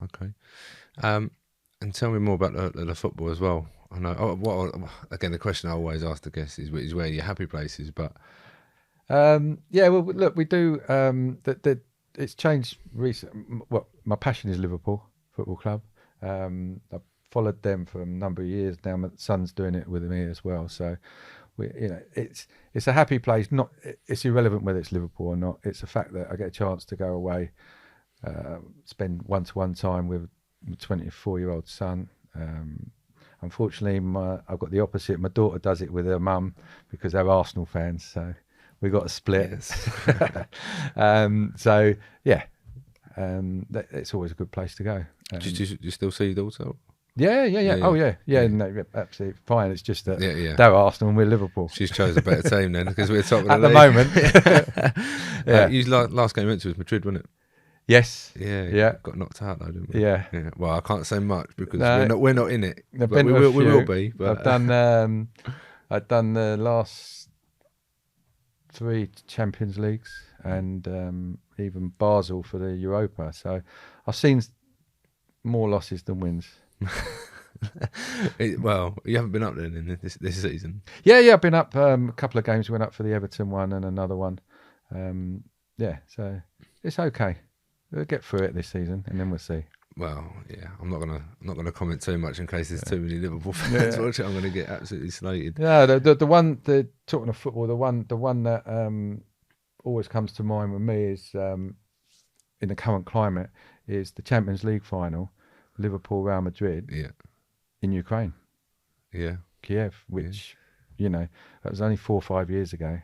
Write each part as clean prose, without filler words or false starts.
Okay. And tell me more about the football as well. I know. Again, the question I always ask the guests is where your happy place is, but Yeah, well, look, we do. It's changed recently. Well, my passion is Liverpool Football Club. I've followed them for a number of years now. My son's doing it with me as well. So, it's a happy place. Not it's irrelevant whether it's Liverpool or not. It's the fact that I get a chance to go away, spend one-to-one time with my 24-year-old son. Unfortunately, I've got the opposite. My daughter does it with her mum because they're Arsenal fans. So we got a split. yes. So yeah, it's always a good place to go. Do you still see your daughter? Yeah. Oh yeah. Yeah. No, yeah, absolutely fine. It's just that Yeah. they're Arsenal and we're Liverpool She's chose a better team then because we're top of the at the league. moment. Yeah. You last game you went to was Madrid, wasn't it? Yes. Yeah. Yeah. Got knocked out though, didn't we? Yeah. Yeah. Well, I can't say much because No, we're not in it, I've but been we to a will few. be. But I've done the last 3 Champions Leagues and even Basel for the Europa. So I've seen more losses than wins. well, you haven't been up there in this season. Yeah. I've been up a couple of games. Went up for the Everton one and another one. Yeah, so it's okay. We'll get through it this season, and then we'll see. Well, yeah, I'm not gonna comment too much in case there's too many Liverpool fans watching. I'm gonna get absolutely slated. Yeah, the talking of football, the one that always comes to mind with me is in the current climate is the Champions League final, Liverpool Real Madrid Yeah, in Ukraine, yeah, Kiev, which that was only 4 or 5 years ago,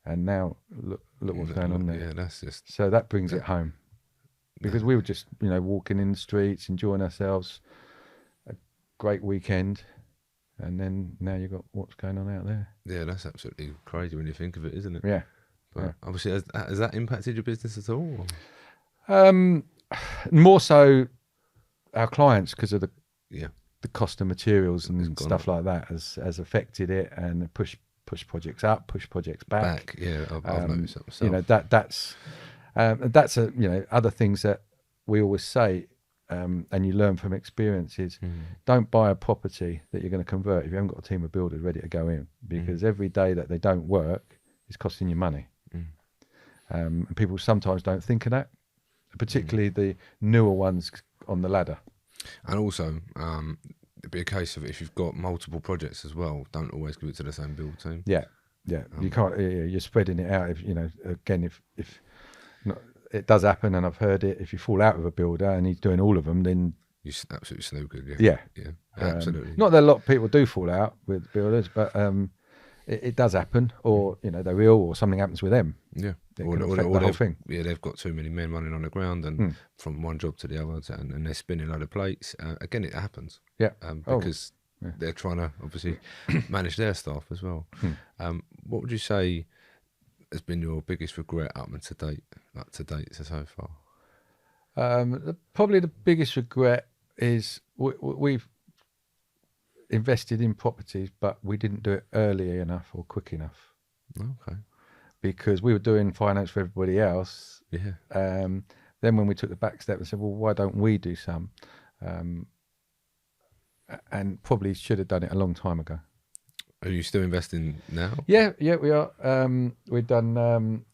and now look what's going on there. Yeah, that's just So that brings it home. Because we were just, walking in the streets, enjoying ourselves, a great weekend, and then now you've got what's going on out there. yeah, that's absolutely crazy when you think of it, isn't it? Yeah. But obviously, has that impacted your business at all? More so our clients because of Yeah, the cost of materials and gone stuff up. like that has affected it and push projects up, push projects back. Yeah, I've noticed that myself. That's other things that we always say, and you learn from experience is don't buy a property that you're going to convert if you haven't got a team of builders ready to go in, because every day that they don't work is costing you money. And people sometimes don't think of that, particularly the newer ones on the ladder. And also, it'd be a case of if you've got multiple projects as well, don't always give it to the same build team. Yeah. You can't. You're spreading it out. If again, if not, it does happen, and I've heard it. If you fall out with a builder and he's doing all of them, then You absolutely snookered. yeah, Yeah, absolutely. not that a lot of people do fall out with builders, but it does happen, or they're ill, or something happens with them. Yeah, It can affect the whole thing. Yeah, they've got too many men running on the ground and from one job to the other, and they're spinning a load of plates. Again, it happens. Yeah, because they're trying to obviously manage their staff as well. What would you say has been your biggest regret up to date, so far? Probably the biggest regret is we've invested in properties, but we didn't do it early enough or quick enough. Okay. Because we were doing finance for everybody else. Yeah. Then when we took the back step and said, well, why don't we do some? And probably should have done it a long time ago. Are you still investing now? Yeah, we are. We've done.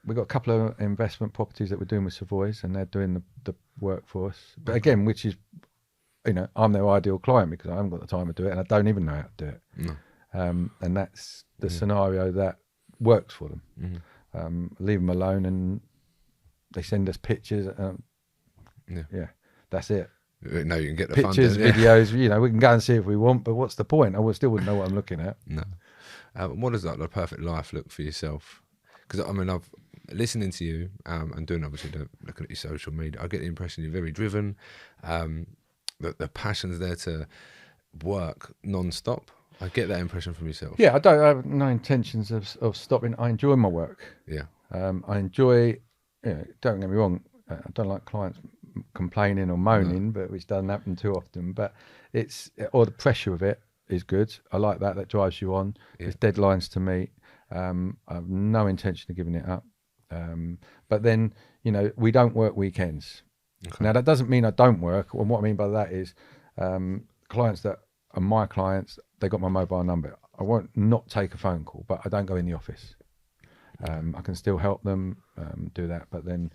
We've got a couple of investment properties that we're doing with Savoys, and they're doing the work for us. But again, which is, I'm their ideal client because I haven't got the time to do it, and I don't even know how to do it. No. And that's the scenario that works for them. Leave them alone, and they send us pictures. Yeah, that's it. No, you can get the pictures, funding, videos. We can go and see if we want, but what's the point? I still wouldn't know what I'm looking at. No. What does the perfect life look for yourself? Because I've listening to you and doing obviously looking at your social media, I get the impression you're very driven. The passion's there to work non-stop. I get that impression from yourself. Yeah, I have no intentions of stopping. I enjoy my work. Yeah. I enjoy. Don't get me wrong. I don't like clients complaining or moaning, but which doesn't happen too often. But the pressure of it is good. I like that. That drives you on. There's deadlines to meet. I have no intention of giving it up. But then we don't work weekends. Okay. Now, that doesn't mean I don't work. And what I mean by that is clients that are my clients, they got my mobile number. I won't not take a phone call, but I don't go in the office. I can still help them do that, but then,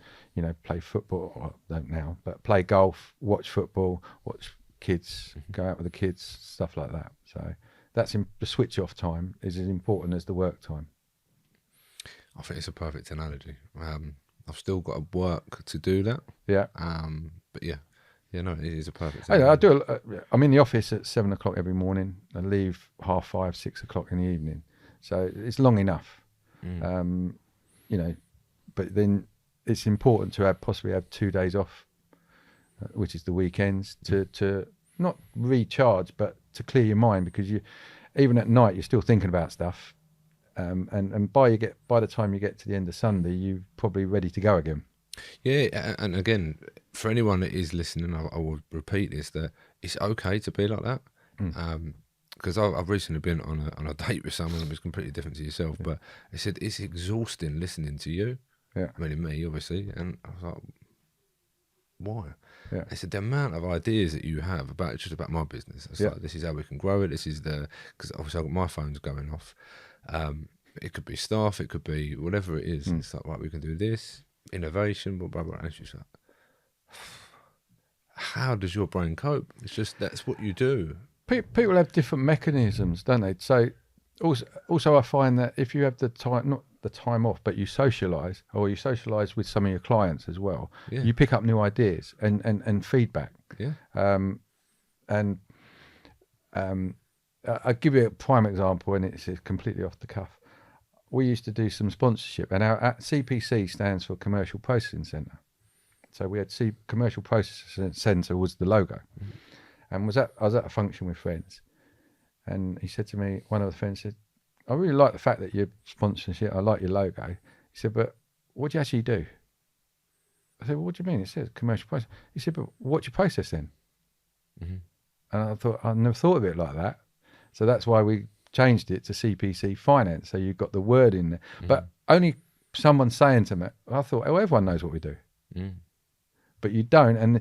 play football, or don't now, but play golf, watch football, watch kids, go out with the kids, stuff like that. So that's the switch off time is as important as the work time. I think it's a perfect analogy. I've still got to work to do that. Yeah. But yeah, no, it is a perfect I analogy. I'm in the office at 7 o'clock every morning. I leave 5:30, 6 o'clock in the evening. So it's long enough. But then it's important to possibly have 2 days off, which is the weekends, to not recharge, but to clear your mind, because even at night you're still thinking about stuff, and by the time you get to the end of Sunday, you're probably ready to go again. Yeah, and again, for anyone that is listening, I will repeat this, that it's okay to be like that. Because I've recently been on a date with someone who's completely different to yourself, but they said it's exhausting listening to you. Yeah. I mean, me, obviously. And I was like, why? Yeah. They said the amount of ideas that you have about just about my business. It's like, this is how we can grow it. This is because obviously I've got my phone's going off. It could be staff, it could be whatever it is. It's like, right, we can do this, innovation, blah, blah, blah. And it's just like, how does your brain cope? It's just, that's what you do. People have different mechanisms, don't they? So also I find that if you have the time, not the time off, but you socialise, or you socialise with some of your clients as well, you pick up new ideas and feedback. Yeah. I'll give you a prime example, and it's completely off the cuff. We used to do some sponsorship, and our CPC stands for Commercial Processing Centre. So we had Commercial Processing Centre was the logo. And I was at a function with friends, and he said to me, one of the friends said, I really like the fact that you're sponsorship. I like your logo. He said, but what do you actually do? I said, well, what do you mean? It says commercial process. He said, but what's your process then? And I thought, I never thought of it like that. So that's why we changed it to CPC Finance. So you've got the word in there. But only someone saying to me, I thought, oh, everyone knows what we do. But you don't. And,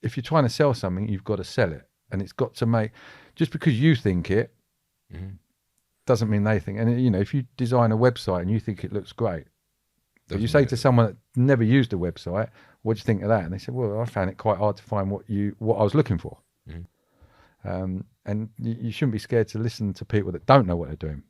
if you're trying to sell something, you've got to sell it. And it's got to make, just because you think it, doesn't mean they think. And, if you design a website and you think it looks great, but you say to someone that never used a website, what do you think of that? And they said, well, I found it quite hard to find what I was looking for. And you shouldn't be scared to listen to people that don't know what they're doing.